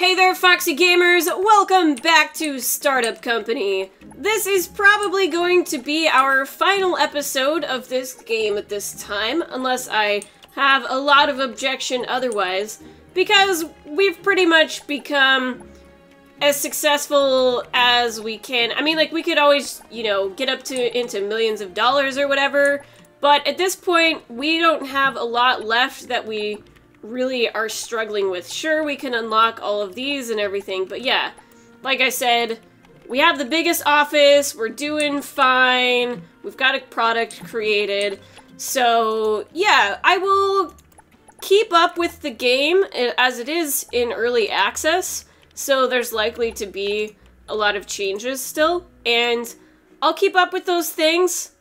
Hey there, Foxy Gamers! Welcome back to Startup Company. This is probably going to be our final episode of this game at this time, unless I have a lot of objection otherwise, because we've pretty much become as successful as we can. I mean, like, we could always, you know, get up to into millions of dollars or whatever, but at this point, we don't have a lot left that we really are struggling with. Sure, we can unlock all of these and everything, but yeah, like I said, we have the biggest office, we're doing fine, we've got a product created, so yeah, I will keep up with the game as it is in early access, so there's likely to be a lot of changes still, and I'll keep up with those things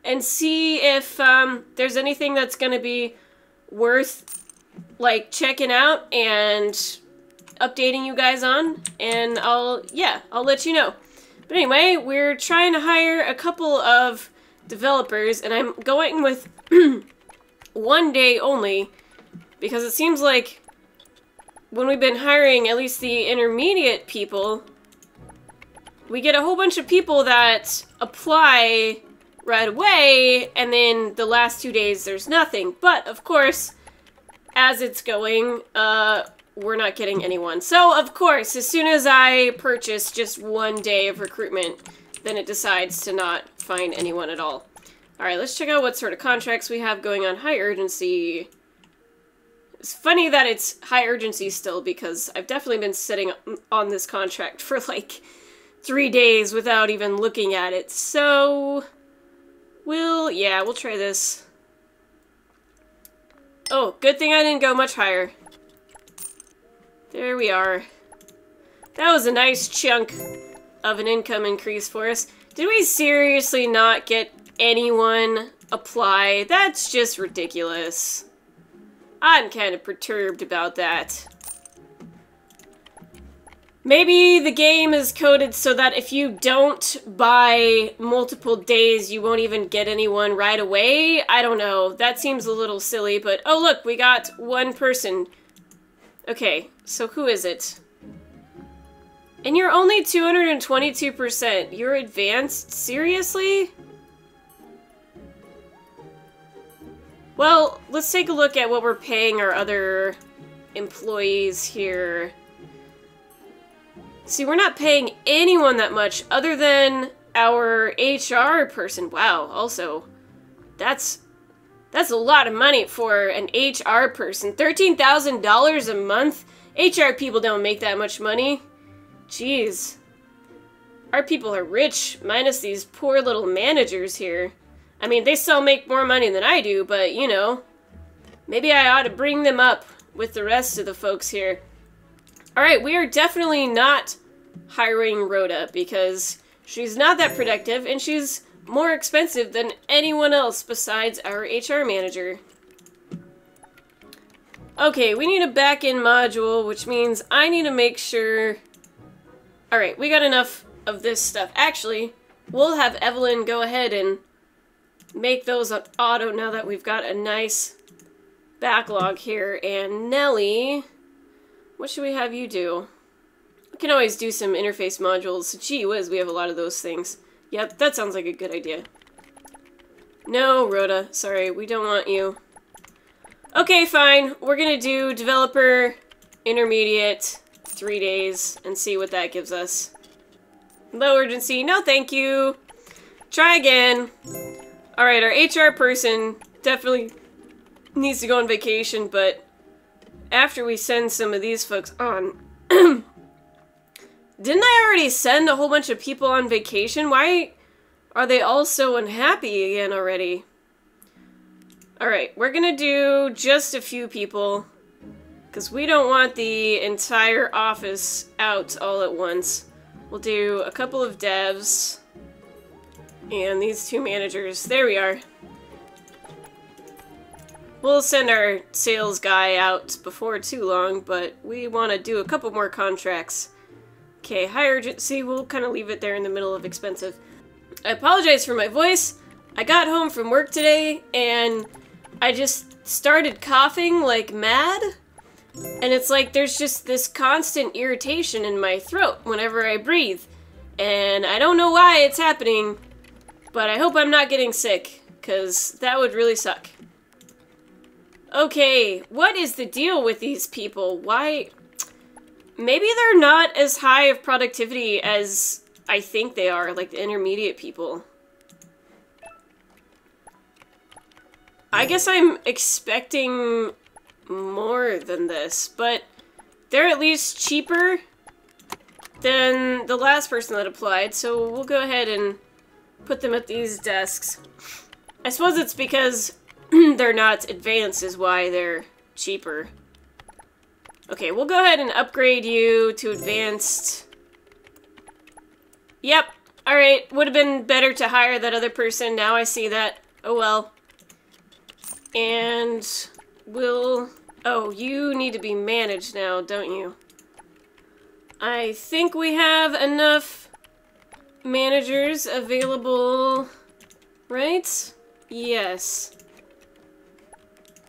and see if there's anything that's gonna be worth like checking out and updating you guys on, and I'll let you know. But anyway, we're trying to hire a couple of developers, and I'm going with 1 day only, because it seems like when we've been hiring at least the intermediate people, we get a whole bunch of people that apply right away, and then the last 2 days there's nothing. But of course, as it's going, we're not getting anyone. So, of course, as soon as I purchase just 1 day of recruitment, then it decides to not find anyone at all. Alright, let's check out what sort of contracts we have going on. High urgency. It's funny that it's high urgency still, because I've definitely been sitting on this contract for like 3 days without even looking at it. So, we'll try this. Oh, good thing I didn't go much higher. There we are. That was a nice chunk of an income increase for us. Did we seriously not get anyone apply? That's just ridiculous. I'm kind of perturbed about that. Maybe the game is coded so that if you don't buy multiple days, you won't even get anyone right away. I don't know. That seems a little silly, but oh look, we got one person. Okay, so who is it? And you're only 222%. You're advanced? Seriously? Well, let's take a look at what we're paying our other employees here. See, we're not paying anyone that much other than our HR person. Wow, also, that's a lot of money for an HR person. $13,000 a month? HR people don't make that much money. Jeez. Our people are rich, minus these poor little managers here. I mean, they still make more money than I do, but, you know, maybe I ought to bring them up with the rest of the folks here. Alright, we are definitely not hiring Rhoda, because she's not that productive, and she's more expensive than anyone else besides our HR manager. Okay, we need a back-end module, which means I need to make sure... Alright, we got enough of this stuff. Actually, we'll have Evelyn go ahead and make those on auto now that we've got a nice backlog here. And Nelly, what should we have you do? We can always do some interface modules. Gee whiz, we have a lot of those things. Yep, that sounds like a good idea. No, Rhoda, sorry, we don't want you. Okay, fine. We're gonna do developer, intermediate, 3 days, and see what that gives us. Low urgency, no thank you. Try again. Alright, our HR person definitely needs to go on vacation, but after we send some of these folks on... Didn't I already send a whole bunch of people on vacation? Why are they all so unhappy again already? Alright, we're gonna do just a few people, because we don't want the entire office out all at once. We'll do a couple of devs, and these 2 managers. There we are. We'll send our sales guy out before too long, but we want to do a couple more contracts. Okay, high urgency, we'll kind of leave it there in the middle of expensive. I apologize for my voice. I got home from work today, and I just started coughing like mad. And it's like there's just this constant irritation in my throat whenever I breathe. And I don't know why it's happening, but I hope I'm not getting sick, because that would really suck. Okay, what is the deal with these people? Why? Maybe they're not as high of productivity as I think they are, like the intermediate people. I guess I'm expecting more than this, but they're at least cheaper than the last person that applied, so we'll go ahead and put them at these desks. I suppose it's because they're not advanced is why they're cheaper. Okay, we'll go ahead and upgrade you to advanced. Yep, alright, would have been better to hire that other person, now I see that. Oh well. And we'll... Oh, you need to be managed now, don't you? I think we have enough managers available, right? Yes.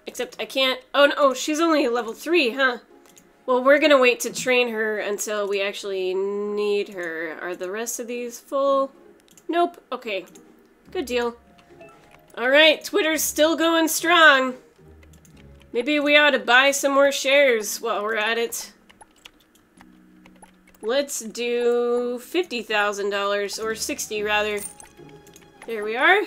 Except I can't... Oh, no, she's only a level 3, huh? Well, we're gonna wait to train her until we actually need her. Are the rest of these full? Nope. Okay. Good deal. Alright, Twitter's still going strong. Maybe we ought to buy some more shares while we're at it. Let's do $50,000, or 60 rather. There we are.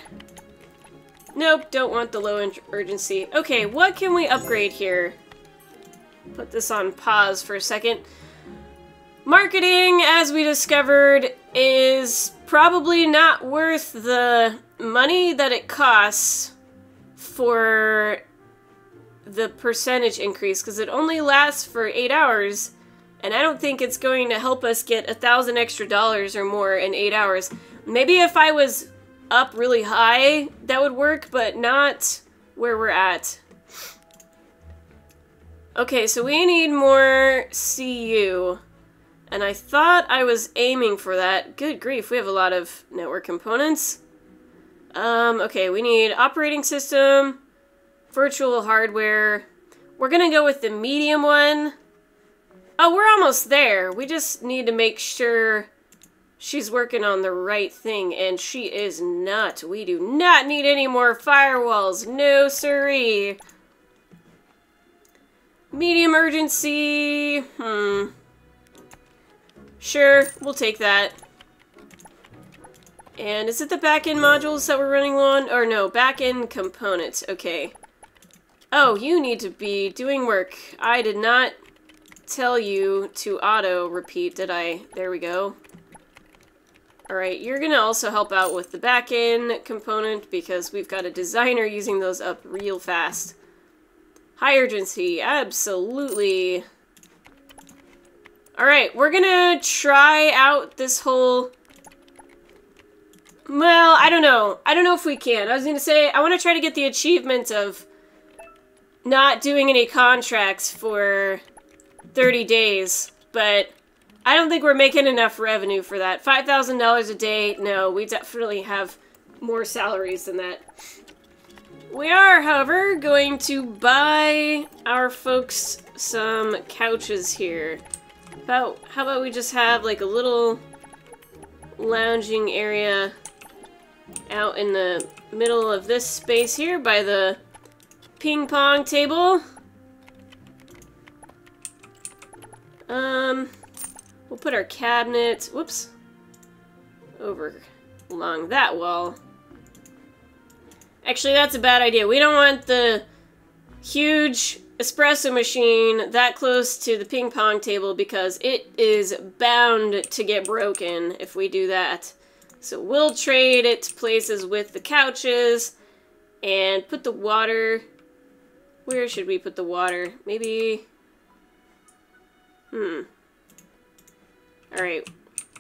Nope, don't want the low urgency. Okay, what can we upgrade here? Put this on pause for a second. Marketing, as we discovered, is probably not worth the money that it costs for the percentage increase, because it only lasts for 8 hours, and I don't think it's going to help us get $1,000 extra or more in 8 hours. Maybe if I was up really high, that would work, but not where we're at. Okay, so we need more CU, and I thought I was aiming for that. Good grief, we have a lot of network components. Okay, we need operating system, virtual hardware. We're gonna go with the medium one. Oh, we're almost there. We just need to make sure she's working on the right thing, and she is not. We do not need any more firewalls. No siree. Medium urgency. Sure, we'll take that. And is it the back-end modules that we're running low on? Or no, back-end components. Okay. Oh, you need to be doing work. I did not tell you to auto-repeat, did I? There we go. Alright, you're gonna also help out with the back-end component because we've got a designer using those up real fast. High urgency, absolutely. Alright, we're gonna try out this whole... Well, I don't know. I don't know if we can. I was gonna say, I want to try to get the achievement of not doing any contracts for 30 days, but I don't think we're making enough revenue for that. $5,000 a day, no, we definitely have more salaries than that. We are, however, going to buy our folks some couches here. How about we just have like a little lounging area out in the middle of this space here by the ping pong table. We'll put our cabinet, whoops, over along that wall. Actually, that's a bad idea. We don't want the huge espresso machine that close to the ping pong table because it is bound to get broken if we do that. So we'll trade it to places with the couches and put the water... Where should we put the water? Maybe... Alright.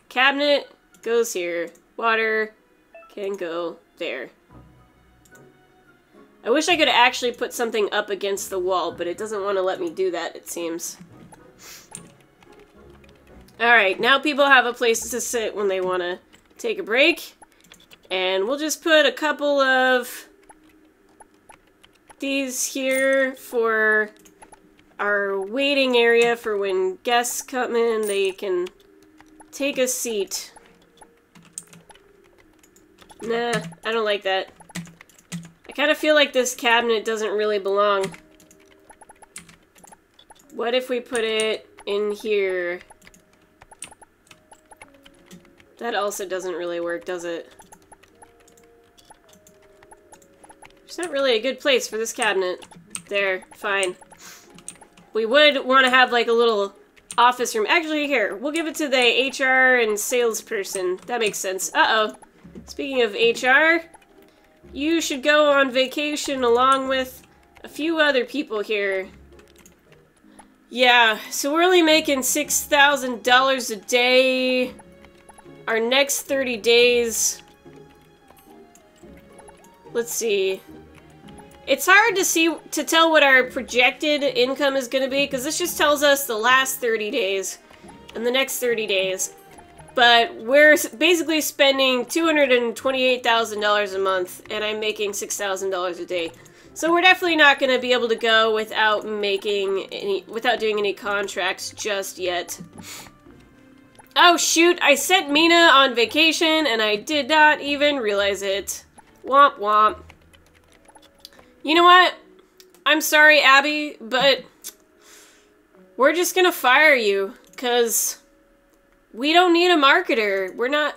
Cabinet goes here. Water can go there. I wish I could actually put something up against the wall, but it doesn't want to let me do that, it seems. Alright, now people have a place to sit when they want to take a break. And we'll just put a couple of these here for our waiting area for when guests come in, they can take a seat. Nah, I don't like that. I kind of feel like this cabinet doesn't really belong. What if we put it in here? That also doesn't really work, does it? It's not really a good place for this cabinet. There, fine. We would want to have like a little office room. Actually, here, we'll give it to the HR and salesperson. That makes sense. Uh-oh. Speaking of HR, you should go on vacation along with a few other people here. Yeah, so we're only making $6,000 a day. Our next 30 days... Let's see. It's hard to tell what our projected income is going to be, because this just tells us the last 30 days and the next 30 days. But we're basically spending $228,000 a month, and I'm making $6,000 a day. So we're definitely not going to be able to go without doing any contracts just yet. Oh shoot, I sent Mina on vacation, and I did not even realize it. Womp womp. You know what? I'm sorry, Abby, but we're just gonna fire you, because we don't need a marketer. We're not...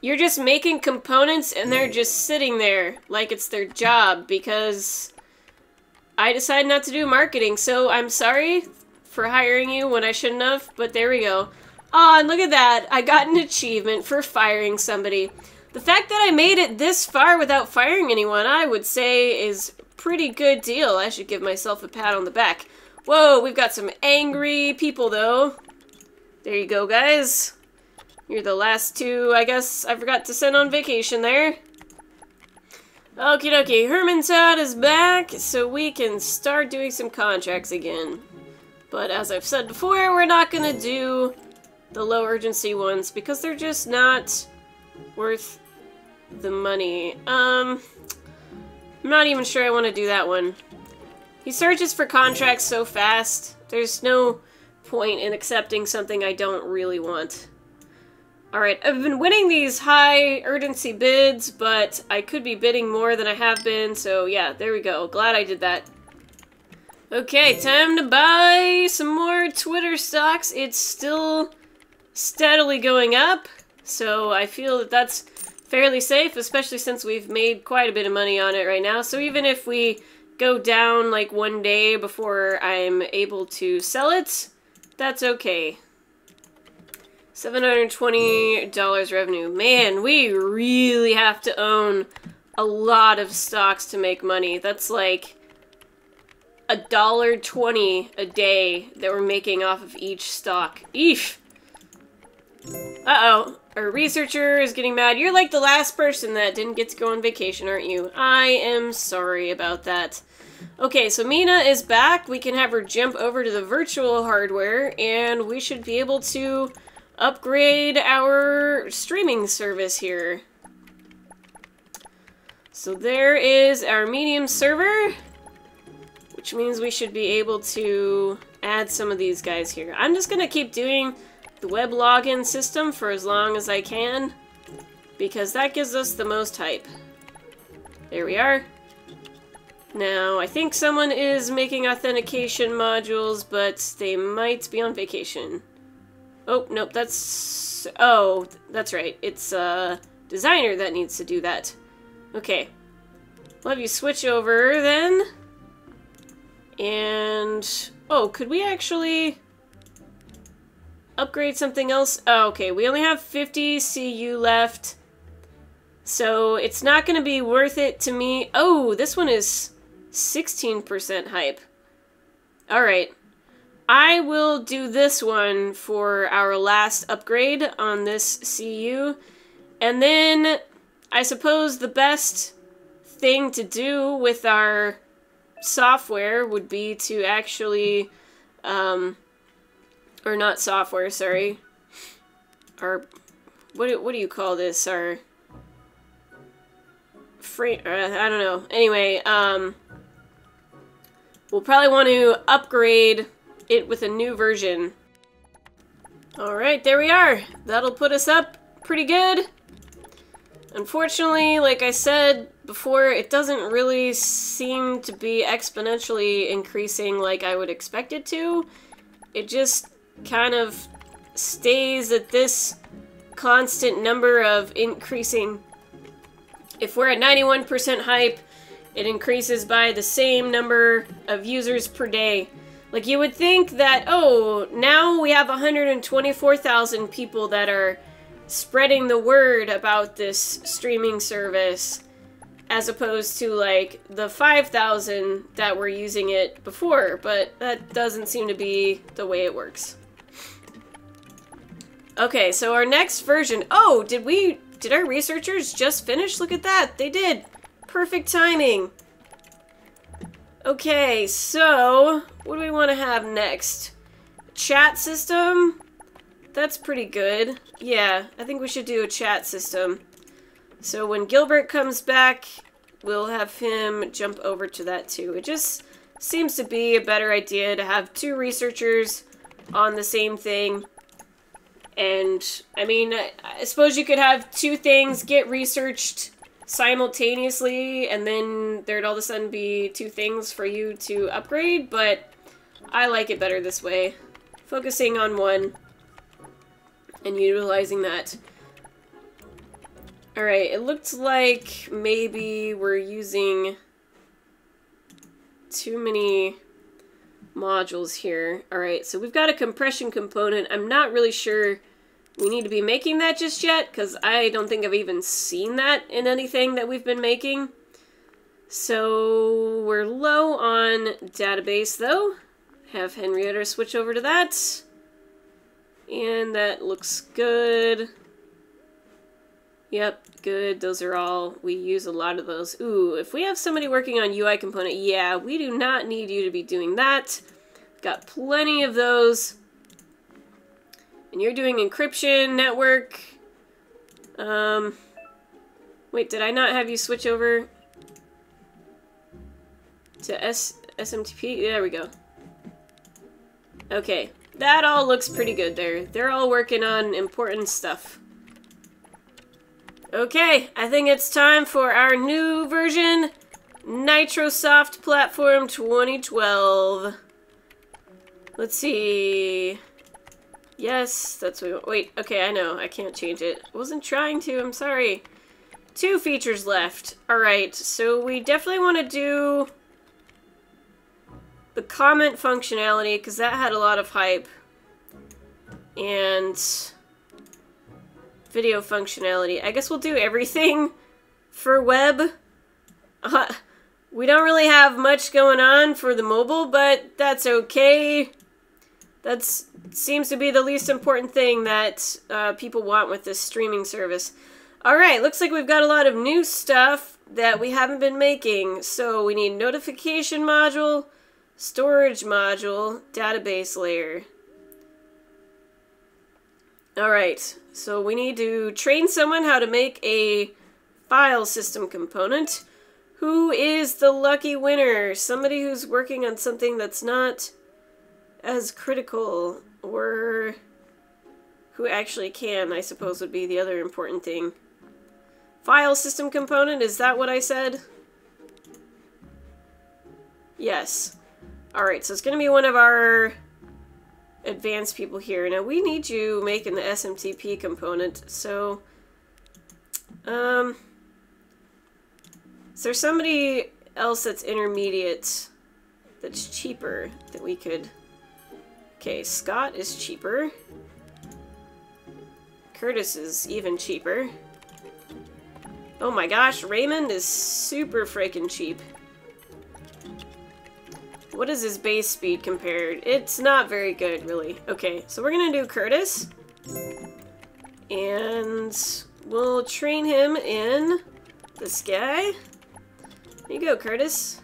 You're just making components and they're just sitting there like it's their job, because I decided not to do marketing, so I'm sorry for hiring you when I shouldn't have, but there we go. Aw, and look at that. I got an achievement for firing somebody. The fact that I made it this far without firing anyone, I would say, is a pretty good deal. I should give myself a pat on the back. Whoa, we've got some angry people, though. There you go, guys. You're the last two, I guess, I forgot to send on vacation there. Okie dokie, Hermantown is back, so we can start doing some contracts again. But as I've said before, we're not gonna do the low urgency ones, because they're just not worth the money. I'm not even sure I want to do that one. He searches for contracts so fast, there's no point in accepting something I don't really want. Alright, I've been winning these high urgency bids, but I could be bidding more than I have been, so yeah, there we go. Glad I did that. Okay, time to buy some more Twitter stocks. It's still steadily going up, so I feel that that's fairly safe, especially since we've made quite a bit of money on it right now. So even if we go down like one day before I'm able to sell it, that's okay. $720 revenue. Man, we really have to own a lot of stocks to make money. That's like $1.20 a day that we're making off of each stock. Eesh! Uh-oh. Our researcher is getting mad. You're like the last person that didn't get to go on vacation, aren't you? I am sorry about that. Okay, so Mina is back. We can have her jump over to the virtual hardware, and we should be able to upgrade our streaming service here. So there is our medium server, which means we should be able to add some of these guys here. I'm just gonna keep doing the web login system for as long as I can, because that gives us the most hype. There we are. Now, I think someone is making authentication modules, but they might be on vacation. Oh, nope, that's... Oh, that's right. It's a designer that needs to do that. Okay. We'll have you switch over, then. And... Oh, could we actually upgrade something else? Oh, okay, we only have 50 CU left. So, it's not going to be worth it to me. Oh, this one is 16% hype. Alright. I will do this one for our last upgrade on this CU. And then, I suppose the best thing to do with our software would be to actually, or not software, sorry. Our, what do you call this? Our frame, I don't know. Anyway, we'll probably want to upgrade it with a new version. Alright, there we are. That'll put us up pretty good. Unfortunately, like I said before, it doesn't really seem to be exponentially increasing like I would expect it to. It just kind of stays at this constant number of increasing. If we're at 91% hype, it increases by the same number of users per day. Like, you would think that, oh, now we have 124,000 people that are spreading the word about this streaming service, as opposed to, like, the 5,000 that were using it before, but that doesn't seem to be the way it works. Okay, so our next version... Oh, did our researchers just finish? Look at that! They did! Perfect timing! Okay, so... what do we want to have next? Chat system? That's pretty good. Yeah, I think we should do a chat system. So when Gilbert comes back, we'll have him jump over to that too. It just seems to be a better idea to have two researchers on the same thing. And, I mean, I suppose you could have two things get researched simultaneously, and then there'd all of a sudden be two things for you to upgrade, but I like it better this way. Focusing on one and utilizing that. Alright, it looks like maybe we're using too many modules here. Alright, so we've got a compression component. I'm not really sure we need to be making that just yet, because I don't think I've even seen that in anything that we've been making. So we're low on database though. Have Henrietta switch over to that. And that looks good. Yep, good. Those are all, we use a lot of those. Ooh, if we have somebody working on UI component, yeah, we do not need you to be doing that. Got plenty of those. And you're doing encryption, network. Wait, did I not have you switch over to SMTP? There we go. Okay, that all looks pretty good there. They're all working on important stuff. Okay, I think it's time for our new version, Nitrosoft Platform 2012. Let's see. Yes, that's what we want. Wait, okay, I know. I can't change it. I wasn't trying to, I'm sorry. 2 features left. Alright, so we definitely want to do the comment functionality, because that had a lot of hype. And video functionality. I guess we'll do everything for web. We don't really have much going on for the mobile, but that's okay. That seems to be the least important thing that people want with this streaming service. Alright, looks like we've got a lot of new stuff that we haven't been making. So we need notification module, storage module, database layer. Alright, so we need to train someone how to make a file system component. Who is the lucky winner? Somebody who's working on something that's not as critical, or who actually can, I suppose, would be the other important thing. File system component, is that what I said? Yes. Alright, so it's going to be one of our advanced people here. Now, we need you making the SMTP component, so... is there somebody else that's intermediate that's cheaper that we could... Okay, Scott is cheaper. Curtis is even cheaper. Oh my gosh, Raymond is super freaking cheap. What is his base speed compared? It's not very good, really. Okay, so we're gonna do Curtis. And we'll train him in this guy. There you go, Curtis.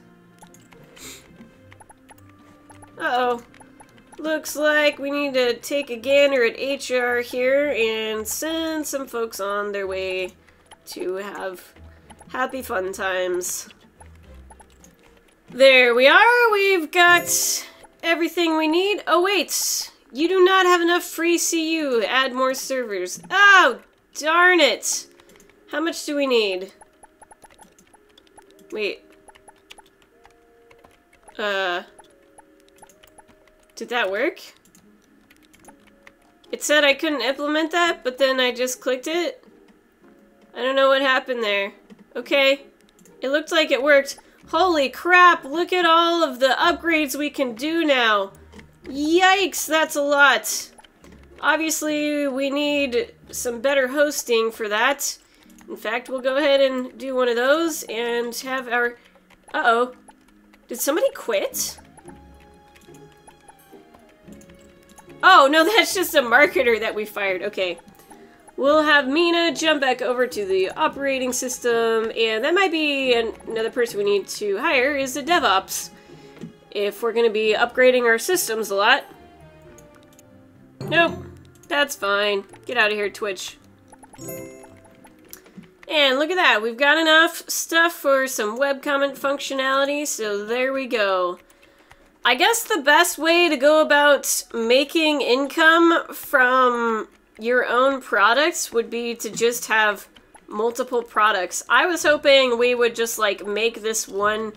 Uh-oh. Looks like we need to take a gander at HR here and send some folks on their way to have happy fun times. There we are. We've got everything we need. Oh, wait. You do not have enough free CU. Add more servers. Oh, darn it. How much do we need? Wait. Did that work? It said I couldn't implement that, but then I just clicked it. I don't know what happened there. Okay. It looked like it worked. Holy crap, look at all of the upgrades we can do now. Yikes, that's a lot. Obviously, we need some better hosting for that. In fact, we'll go ahead and do one of those and have our... Uh-oh. Did somebody quit? Oh, no, that's just a marketer that we fired. Okay. We'll have Mina jump back over to the operating system, and that might be another person we need to hire is the DevOps. If we're going to be upgrading our systems a lot. Nope. That's fine. Get out of here, Twitch. And look at that. We've got enough stuff for some web comment functionality, so there we go. I guess the best way to go about making income from your own products would be to just have multiple products. I was hoping we would just like make this one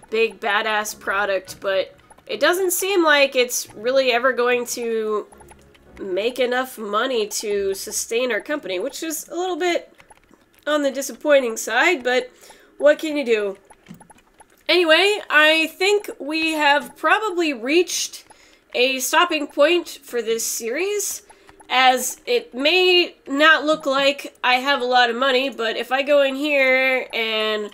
big badass product, but it doesn't seem like it's really ever going to make enough money to sustain our company, which is a little bit on the disappointing side, but what can you do? Anyway, I think we have probably reached a stopping point for this series, as it may not look like I have a lot of money, but if I go in here and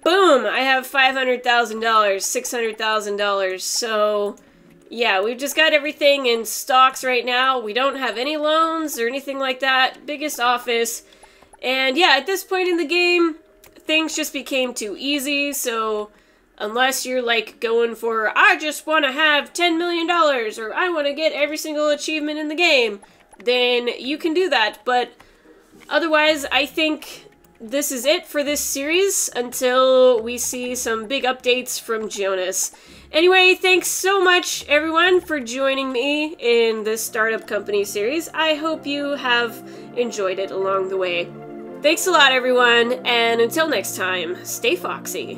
boom, I have $500,000, $600,000, so yeah, we've just got everything in stocks right now. We don't have any loans or anything like that. Biggest office, and yeah, at this point in the game, things just became too easy, so unless you're like going for, I just want to have $10 million, or I want to get every single achievement in the game, then you can do that, but otherwise, I think this is it for this series until we see some big updates from Jonas. Anyway, thanks so much, everyone, for joining me in this Startup Company series. I hope you have enjoyed it along the way. Thanks a lot, everyone, and until next time, stay foxy.